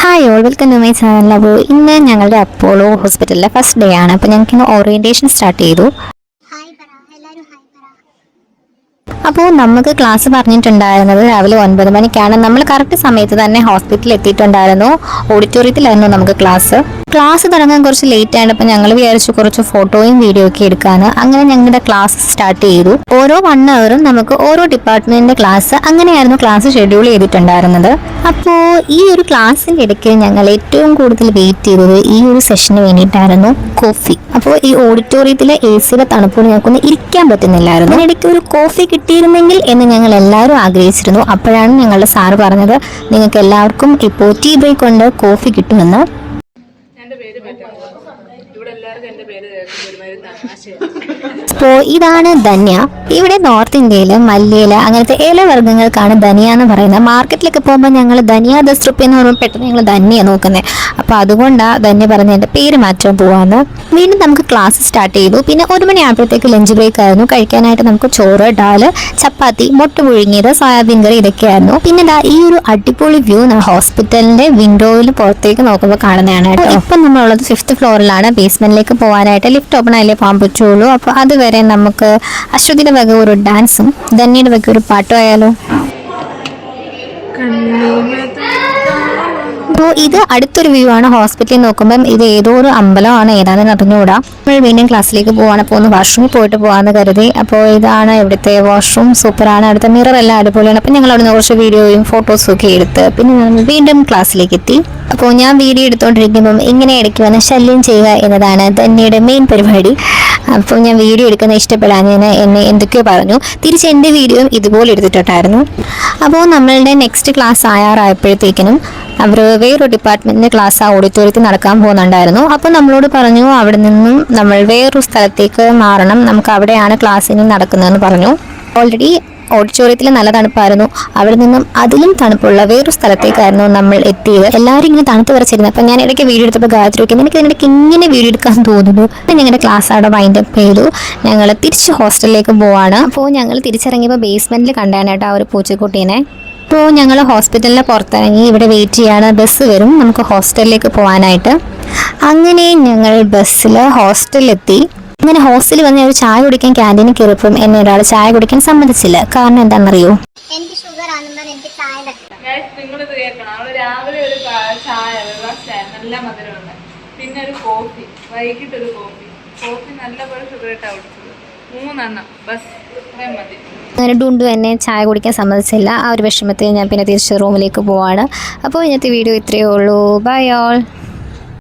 Hi all welcome to my channel. അപ്പോൾ ഇന്ന് ഞങ്ങളുടെ അപ്പോളോ ഹോസ്പിറ്റലിലെ ഫസ്റ്റ് ഡേ ആണ്. അപ്പോൾ ഞങ്ങൾക്ക് ഇന്ന് ഓറിയൻറ്റേഷൻ സ്റ്റാർട്ട് ചെയ്തു. അപ്പോൾ നമുക്ക് ക്ലാസ് പറഞ്ഞിട്ടുണ്ടായിരുന്നത് രാവിലെ 9 മണിക്കാണ്. നമ്മൾ കറക്റ്റ് സമയത്ത് തന്നെ ഹോസ്പിറ്റലിൽ എത്തിയിട്ടുണ്ടായിരുന്നു. ഓഡിറ്റോറിയത്തിലായിരുന്നു നമുക്ക് ക്ലാസ് തുടങ്ങാൻ കുറച്ച് ലേറ്റ് ആണ്. അപ്പോൾ ഞങ്ങൾ വിചാരിച്ചു കുറച്ച് ഫോട്ടോയും വീഡിയോ ഒക്കെ എടുക്കാന്ന്. അങ്ങനെ ഞങ്ങളുടെ ക്ലാസ് സ്റ്റാർട്ട് ചെയ്തു. ഓരോ 1 അവറും നമുക്ക് ഓരോ ഡിപ്പാർട്ട്മെന്റിന്റെ ക്ലാസ്, അങ്ങനെയായിരുന്നു ക്ലാസ് ഷെഡ്യൂൾ ചെയ്തിട്ടുണ്ടായിരുന്നത്. അപ്പോൾ ഈ ഒരു ക്ലാസ്സിന്റെ ഇടയ്ക്ക് ഞങ്ങൾ ഏറ്റവും കൂടുതൽ വെയിറ്റ് ചെയ്തത് ഈ ഒരു സെഷന് വേണ്ടിയിട്ടായിരുന്നു, കോഫി. അപ്പോൾ ഈ ഓഡിറ്റോറിയത്തിലെ AC തണുപ്പോട് ഞങ്ങൾക്കൊന്ന് ഇരിക്കാൻ പറ്റുന്നില്ലായിരുന്നു. അതിനിടയ്ക്ക് ഒരു കോഫി കിട്ടിയിരുന്നെങ്കിൽ എന്ന് ഞങ്ങൾ എല്ലാവരും ആഗ്രഹിച്ചിരുന്നു. അപ്പോഴാണ് ഞങ്ങളുടെ സാറ് പറഞ്ഞത് നിങ്ങൾക്ക് എല്ലാവർക്കും ഇപ്പോൾ ടീ ബ്രേക്ക് കൊണ്ട് കോഫി കിട്ടുമെന്ന്. അപ്പോൾ ഇതാണ് ധന്യ. ഇവിടെ നോർത്ത് ഇന്ത്യയിൽ മല്ലിയില അങ്ങനത്തെ ഇലവർഗ്ഗങ്ങൾക്കാണ് ധനിയ എന്ന് പറയുന്നത്. മാർക്കറ്റിലൊക്കെ പോകുമ്പോൾ ഞങ്ങൾ ധനിയ 10 റുപ്യ എന്ന് പറയുമ്പോൾ പെട്ടെന്ന് ഞങ്ങൾ ധന്യ നോക്കുന്നത്. അപ്പോൾ അതുകൊണ്ടാണ് ധന്യ പറഞ്ഞ് എൻ്റെ പേര് മാറ്റാൻ പോവാന്ന്. വീണ്ടും നമുക്ക് ക്ലാസ് സ്റ്റാർട്ട് ചെയ്തു. പിന്നെ 1 മണിയാകുമ്പോഴത്തേക്ക് ലഞ്ച് ബ്രേക്ക് ആയിരുന്നു. കഴിക്കാനായിട്ട് നമുക്ക് ചോറ്, ഡാല്, ചപ്പാത്തി, മുട്ട പുഴുങ്ങിയത്, സോയാബീൻ കറി ഇതൊക്കെയായിരുന്നു. പിന്നെ ഈ ഒരു അടിപൊളി വ്യൂ ഹോസ്പിറ്റലിന്റെ വിൻഡോയിൽ പുറത്തേക്ക് നോക്കുമ്പോൾ കാണുന്നതാണ് കേട്ടോ. ഇപ്പം നമ്മളുള്ളത് 5th ഫ്ലോറിലാണ്. ബേസ്മെന്റിലേക്ക് പോകാനായിട്ട് ലിഫ്റ്റ് ഓപ്പൺ ആയാലേ പോകാൻ പറ്റുള്ളൂ. അപ്പോൾ അതുവരെ നമുക്ക് അശ്വതിയുടെ വക ഒരു ഡാൻസും ധന്യയുടെ വക ഒരു പാട്ടും ആയാലോ. അപ്പോൾ ഇത് അടുത്തൊരു വ്യൂ ആണ്. ഹോസ്പിറ്റലിൽ നോക്കുമ്പം ഇത് ഏതോ ഒരു അമ്പലമാണ്, ഏതാണെന്ന് അറിഞ്ഞുകൂടാ. നമ്മൾ വീണ്ടും ക്ലാസ്സിലേക്ക് പോവാണ്. അപ്പോൾ ഒന്ന് വാഷ്റൂമിൽ പോയിട്ട് പോകാമെന്ന് കരുതി. അപ്പോൾ ഇതാണ് ഇവിടുത്തെ വാഷ്റൂം. സൂപ്പറാണ്. അടുത്ത മിറർ എല്ലാം അടിപൊളിയാണ്. അപ്പം ഞങ്ങൾ അവിടുന്ന് കുറച്ച് വീഡിയോയും ഫോട്ടോസും ഒക്കെ എടുത്ത് പിന്നെ നമ്മൾ വീണ്ടും ക്ലാസ്സിലേക്ക് എത്തി. അപ്പോൾ ഞാൻ വീഡിയോ എടുത്തുകൊണ്ടിരിക്കുമ്പം ഇങ്ങനെ ഇടയ്ക്ക് വന്ന് ശല്യം ചെയ്യുക എന്നതാണ് ധന്യയുടെ മെയിൻ പരിപാടി. അപ്പോൾ ഞാൻ വീഡിയോ എടുക്കുന്ന ഇഷ്ടപ്പെടാഞ്ഞതിന് എന്നെ എന്തൊക്കെയോ പറഞ്ഞു. തിരിച്ച് എൻ്റെ വീഡിയോയും ഇതുപോലെ എടുത്തിട്ടുണ്ടായിരുന്നു. അപ്പോൾ നമ്മളുടെ നെക്സ്റ്റ് ക്ലാസ് ആയാറായപ്പോഴത്തേക്കിനും അവർ വേറൊരു ഡിപ്പാർട്ട്മെൻറ്റിൻ്റെ ക്ലാസ് ആ ഓഡിറ്റോറിയത്തിൽ നടക്കാൻ പോകുന്നുണ്ടായിരുന്നു. അപ്പോൾ നമ്മളോട് പറഞ്ഞു അവിടെ നിന്നും നമ്മൾ വേറൊരു സ്ഥലത്തേക്ക് മാറണം, നമുക്ക് അവിടെയാണ് ക്ലാസ് ഇനി നടക്കുന്നതെന്ന് പറഞ്ഞു. ഓൾറെഡി ഓഡിറ്റോറിയത്തിൽ നല്ല തണുപ്പായിരുന്നു. അവിടെ നിന്നും അതിലും തണുപ്പുള്ള വേറൊരു സ്ഥലത്തേക്കായിരുന്നു നമ്മൾ എത്തിയത്. എല്ലാവരും ഇങ്ങനെ തണുത്ത് വിറച്ചിരുന്നു. അപ്പം ഞാൻ ഇടയ്ക്ക് വീഡിയോ എടുത്തപ്പോൾ ഗായത്രി വയ്ക്കും, എനിക്ക് ഇതിനിടയ്ക്ക് ഇങ്ങനെ വീഡിയോ എടുക്കാൻ തോന്നുന്നു. ഞങ്ങളുടെ ക്ലാസ് അവിടെ വൈൻഡ് അപ്പ് ചെയ്തു. ഞങ്ങൾ തിരിച്ച് ഹോസ്റ്റലിലേക്ക് പോവാണ്. അപ്പോൾ ഞങ്ങൾ തിരിച്ചിറങ്ങിയപ്പോൾ ബേസ്മെൻറ്റിൽ കണ്ടാണ് കേട്ടോ ആ ഒരു പൂച്ചക്കുട്ടീനെ. അപ്പോൾ ഞങ്ങൾ ഹോസ്പിറ്റലിന് പുറത്തിറങ്ങി ഇവിടെ വെയിറ്റ് ചെയ്യാണ്. ബസ് വരും നമുക്ക് ഹോസ്റ്റലിലേക്ക് പോകാനായിട്ട്. അങ്ങനെ ഞങ്ങൾ ബസ്സിൽ ഹോസ്റ്റലിലെത്തി. അങ്ങനെ ഹോസ്റ്റലിൽ വന്ന് ഒരു ചായ കുടിക്കാൻ ക്യാൻറ്റീനിൽ കയറിയപ്പം എന്നെ ഒരാൾ ചായ കുടിക്കാൻ സമ്മതിച്ചില്ല. കാരണം എന്താണെന്നറിയോ? രാവിലെ ഒരു ചായ നല്ല മധുരമുണ്ട്, പിന്നെ ഒരു കോഫി, വൈകിട്ടൊരു കോഫി നല്ലപോലെ ഷുഗർ ഇട്ടാ കുടിച്ചത്, 3 എണ്ണം ബസ്, അത്രയും മതി. അങ്ങനെ ഡുണ്ടു എന്നെ ചായ കുടിക്കാൻ സമ്മതിച്ചില്ല. ആ ഒരു വിഷമത്തിൽ ഞാൻ പിന്നെ തിരിച്ച് റൂമിലേക്ക് പോവാണ്. അപ്പോൾ ഇന്നത്തെ വീഡിയോ ഇത്രയേ ഉള്ളൂ. Bye all.